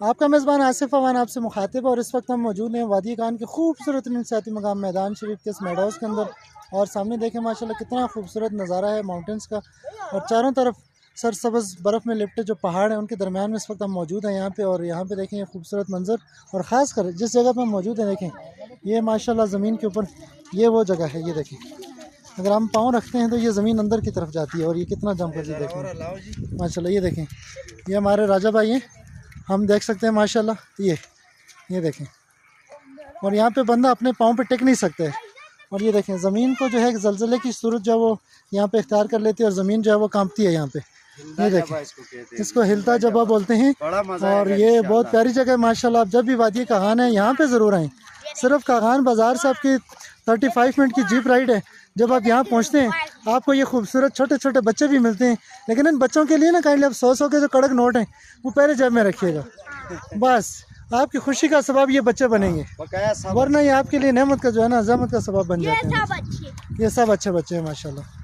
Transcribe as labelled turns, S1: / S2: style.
S1: आपका मेज़बान आसिफ अवान आपसे मुखातिब, और इस वक्त हम मौजूद हैं वादी कान के खूबसूरत सियाती मकाम मैदान शरीफ के इस मेडोज़ के अंदर। और सामने देखें माशाल्लाह कितना खूबसूरत नज़ारा है माउंटेंस का, और चारों तरफ सरसब्ज़ बर्फ़ में लिपटे जो पहाड़ हैं उनके दरमियान में इस वक्त हम मौजूद हैं यहाँ पे। और यहाँ पे देखें ये खूबसूरत मंज़र, और ख़ास कर जिस जगह पर हम मौजूद हैं देखें ये माशाल्लाह ज़मीन के ऊपर ये वो जगह है। ये देखें अगर हम पाँव रखते हैं तो ये ज़मीन अंदर की तरफ जाती है, और ये कितना जम कर देखें माशाल्लाह। ये देखें ये हमारे राजा भाई हैं, हम देख सकते हैं माशाल्लाह। ये देखें, और यहाँ पे बंदा अपने पाँव पे टिक नहीं सकता है। और ये देखें ज़मीन को जो है ज़लज़ले की सूरत जो है वो यहाँ पे इख्तियार कर लेती है, और ज़मीन जो है वो कांपती है यहाँ पे। ये देखें इसको हिलता जबा बोलते हैं। और ये बहुत प्यारी जगह है माशाल्लाह। आप जब भी वादी कागान है यहाँ पे ज़रूर आएँ। सिर्फ कागान बाज़ार से आपकी 35 मिनट की जीप राइड है। जब आप यहाँ पहुँचते हैं आपको ये खूबसूरत छोटे छोटे बच्चे भी मिलते हैं, लेकिन इन बच्चों के लिए ना काइंडली आप 100 के जो कड़क नोट हैं वो पहले जेब में रखिएगा। बस आपकी खुशी का सबब ये बच्चे बनेंगे, वरना ये आपके लिए नेमत का जो है ना जहमत का सबब बन जाते हैं। ये सब अच्छे बच्चे हैं माशाल्लाह।